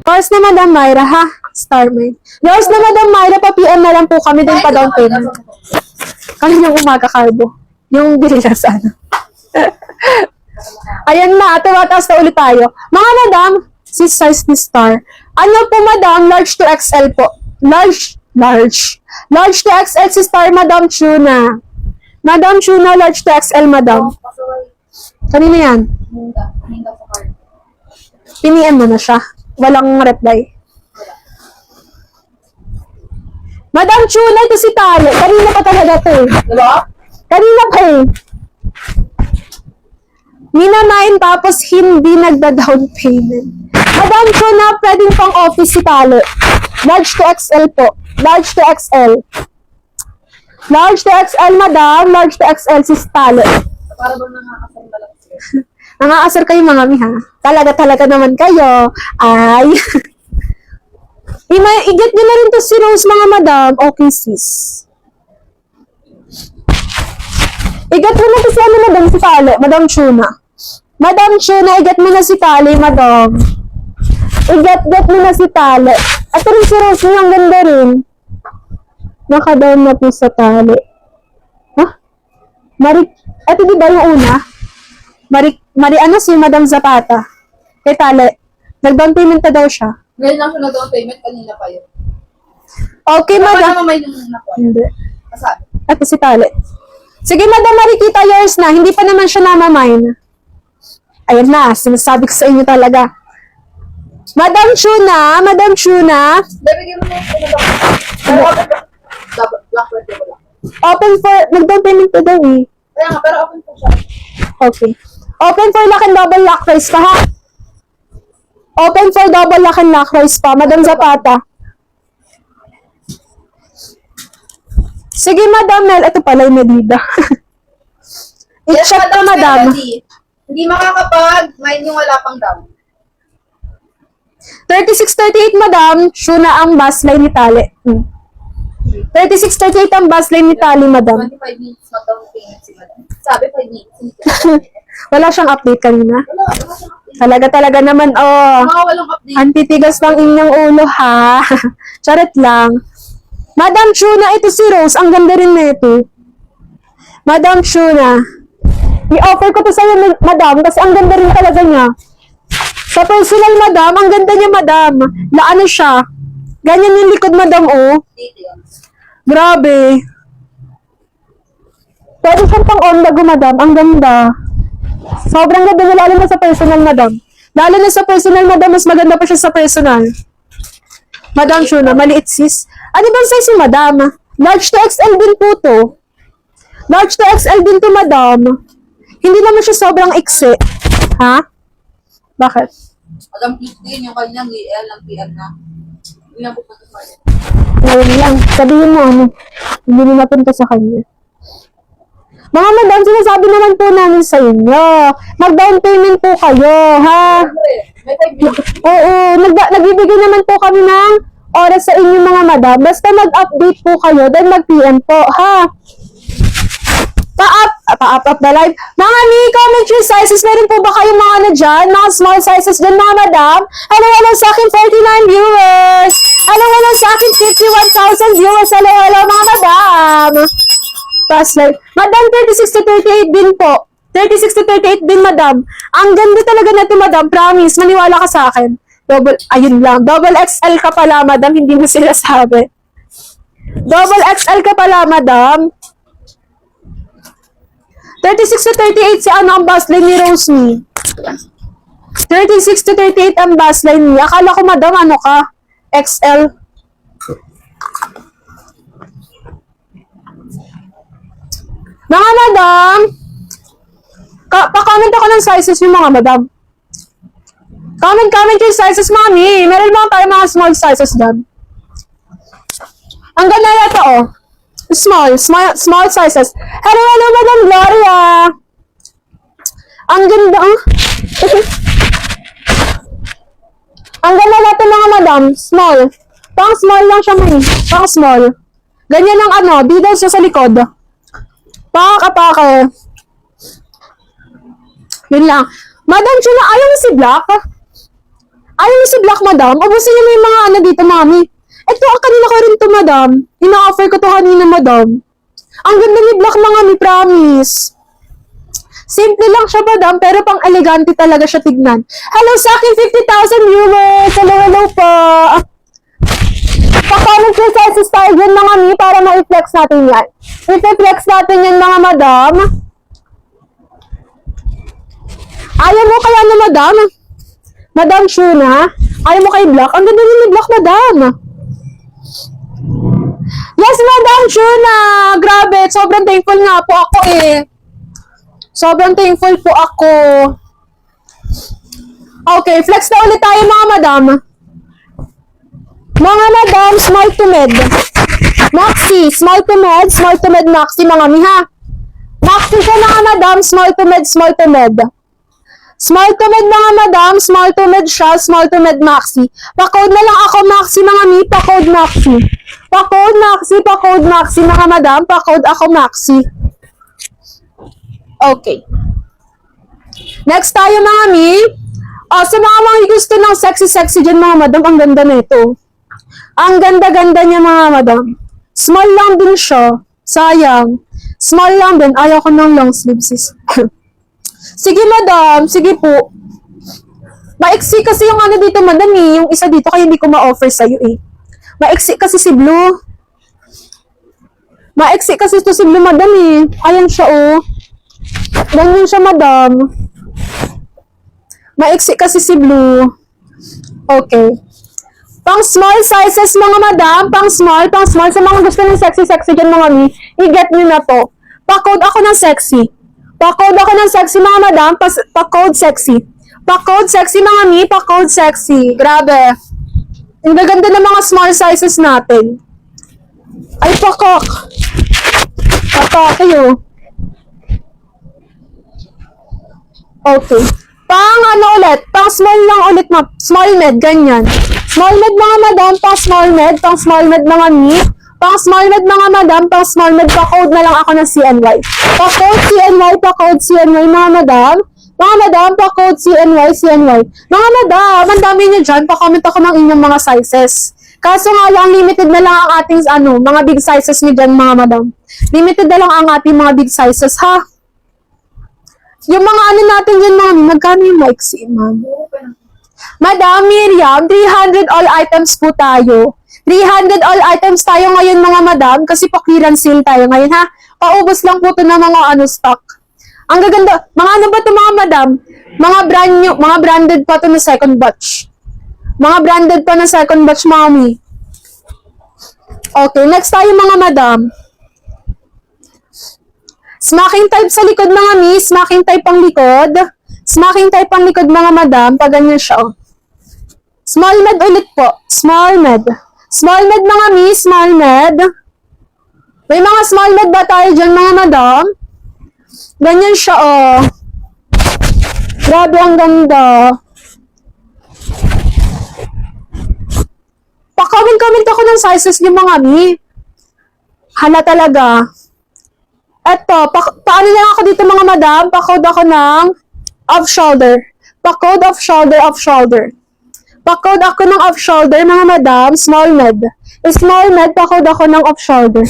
Yours na Madam Myra, ha? Starmate. Yours na Madam Myra, pa-PM na lang po kami din pa down payment. Kaninang umaga, Carbo. Yung bilila sa ano. Ayan na, tumataas na ulit tayo. Mga Madam, si size ni Star. Ano po Madam? Large to XL po. Large to XL si Star, Madam Tuna. Madam Tuna, large to XL, Madam. Kanina yan? Piniem mo na siya. Walang reply. Madam Tuna, ito si Tali. Kanina pa talaga ito eh. Diba? Kanina pa eh. Minamain tapos hindi nagda-down payment. Madam Tuna, pwedeng pang office si Tali. Large to XL po. Large to XL. Large to XL, Madam. Large to XL si Tali. Para ba nakakasal ba lang sila? Nangaasar kayo mga mi ha. Talaga naman kayo. Ay. I-get nyo na rin to si Rose mga Madam. Okay sis. I-get mo na to si ano Madam si Tali. Madam Tuna. Madam Tuna, i-get mo na si Tali, Madam. I-get mo na si Tali. At rin si Rose niya, ang ganda rin. Nakadown na po sa Tali. Ha? Ito di ba yung una? Mari ano si Madam Zapata? Kay Tali. Nag-down payment na daw siya. Ngayon lang siya nag-down payment, kanina pa yun. Okay, Madam. Paano may nung nakuha? Hindi. Masabi. Ito si Tali. Sige, Madam Marikita, yours na. Hindi pa naman siya namamine. Ayan na, sinasabi ko sa inyo talaga. Madam Tuna, Madam Tuna. Bibigyan mo na yung pero black word mo lang. Open for, nag-down payment na daw eh. Kaya nga, pero open po siya. Okay. Open for lock and double lock race pa, ha? Open for double lock and lock race pa, Madam Zapata. Sige, Madam Mel. Ito pala yung medida. I-check pa, Madam. Melody. Hindi makakapag-mine yung wala pang down. 3638, Madam. Tuna ang bus line ni Tali. 3638 ang bus line ni Tali, Madam. 25 minutes mag-down payment si Madam. Sabi 5 minutes. Wala siyang update kanina. Wala siyang update. Talaga naman, oh. Mga walang update. Antitigas ng inyong ulo, ha? Charot lang. Madam Tuna, ito si Rose. Ang ganda rin na ito. Madam Tuna. I-offer ko to sa'yo, Madam, kasi ang ganda rin talaga niya. Sa personal, Madam, ang ganda niya, Madam. Ano siya? Ganyan yung likod, Madam, oh. Details. Grabe. Pwede siyang pang on the go, Madam. Ang ganda. Sobrang ganda niya, lalo na sa personal, Madam. Lalo na sa personal, Madam, mas maganda pa siya sa personal. Madam Tuna, maliit sis. Ano bang size yung Madam? Large to XL din po to. Large to XL din to, Madam. Hindi naman siya sobrang iksi. Ha? Bakit? Alam, please din yung kanyang EL ng PR na. Hindi na pupunta sa kanya. Ngayon lang. Sabihin mo, ano? Hindi na napunta sa kanya. Mga Madam, sinasabi naman po namin sa inyo. Mag-down payment po kayo, ha? May 5 minutes. Oo, nagbibigay naman po kami ng oras sa inyo mga Madam. Basta mag-update po kayo, then mag-PM po, ha? Pa-up the live. Mga mi, comment your sizes. Meron po ba kayong mga ano dyan? Mga small sizes dyan, mga Madam? Hello sa akin, 49 viewers. Hello sa akin, 51,000 viewers. Hello, mga Madam. Past live. Madam, 36 to 38 din po. 36 to 38 din, Madam. Ang ganda talaga na ito, Madam. Promise, maniwala ka sa akin. Ayun lang. Double XL ka pala, Madam. Hindi mo sila sabi. Double XL ka pala, Madam. 36 to 38 si ano ang bus line ni Rosemy. 36 to 38 ang bus line niya. Akala ko, Madam, ano ka? XL. Mga Madam, pa-comment ako ng sizes yung mga Madam. Comment yung sizes, Mami. Meron lang tayo mga small sizes dyan. Ang ganda na ito, oh. Small sizes. Hello, Madam Gloria. Ang ganda, oh. Ang ganda na ito, mga Madam. Small. Pang small lang siya, Mami. Pang small. Ganyan ang ano, bidaw siya sa likod. Pakakapake. Yun lang. Madam Chuna, ayaw ni si Black? Ayaw ni si Black, madam? Ubusin niyo na yung mga ano dito, mami. Ito, kanina ko rin to, madam. Ina-offer ko to kanina, madam. Ang ganda ni Black, mga mi, promise. Simple lang siya, madam, pero pang elegante talaga siya tignan. Hello sa akin, 50,000 viewers! Hello po! Pa-comment yung sizes tayo dyan, mga mi, para ma-flex natin yan. I-flex natin yan, mga madam. Ayaw mo kaya na, madam? Madam Shuna? Ayaw mo kay Black? Ang ganda ni Black, madam. Yes, Madam Shuna! Grabe, sobrang thankful nga po ako eh. Sobrang thankful po ako. Okay, flex na ulit tayo mga madam. Mga madam, small to mid. Maxi, small to mid, maxi mga miha. Maxi siya mga madam, small to mid, small to mid. Small to mid mga madam, small to mid siya, small to mid maxi. Pa-code na lang ako maxi mga mi, pa-code maxi. Pa-code maxi mga madam, pa-code ako maxi. Okay. Next tayo mga mi. Sa mga gusto ng sexy dyan mga madam, ang ganda na ito. Ang ganda-ganda niya mga madam. Small lang din siya. Sayang. Small lang din. Ayaw ko ng long sleeves. Sige madam, sige po. Maiksi kasi yung ano dito madam eh. Yung isa dito kaya hindi ko ma-offer sa'yo eh. Maiksi kasi si Blue. Maiksi kasi ito si Blue madam eh. Ayan siya oh. Ganyan siya, madam. Maiksi kasi si Blue. Okay. Pang small sizes, mga madam. Pang small. Sa mga gusto ng sexy dyan, mga mi. I-get nyo na to. Pa-code ako ng sexy. Pa-code ako ng sexy, mga madam. Pa-code sexy. Pa-code sexy, mga mi. Pa-code sexy. Grabe. Ang gaganda ng mga small sizes natin. Ay, pakok. Pakok yun. Okay. Pang ano ulit? Pang small lang ulit, small med, ganyan. Small med mga madam, pang small med mga mi. Pang small med mga madam, pang small med, pa-code na lang ako ng CNY. Pa-code CNY mga madam. Mga madam, pa-code CNY. Mga madam, ang dami niyo dyan, pa-comment ako ng inyong mga sizes. Kaso nga lang, limited na lang ang ating mga big sizes niyo dyan mga madam. Limited na lang ang ating mga big sizes, ha? Yung mga ano natin dyan, mami, magkano yung maiksi, ma'am? Madam Miriam, 300 all items po tayo. 300 all items tayo ngayon, mga madam, kasi pa clearance sale tayo ngayon, ha? Paubos lang po ito ng mga stock. Ang gaganda. Mga ano ba ito, mga madam? Mga brand new, mga branded pa ito na second batch. Mga branded pa na second batch, mami. Okay, next tayo, mga madam. Smacking type sa likod, mga mi. Smacking type ang likod. Smacking type ang likod, mga madam. Pag ganyan siya, oh. Small med ulit po. Small med. Small med, mga mi. Small med. May mga small med ba tayo dyan, mga madam? Ganyan siya, oh. Grabe, ang ganda. Pa-comment ako ng sizes niyo, mga mi. Hala talaga. Eto, paano lang ako dito, mga madam? Pa-code ako ng off-shoulder. Pa-code off-shoulder. Pa-code ako ng off-shoulder, mga madam. Small med. Small med, pa-code ako ng off-shoulder.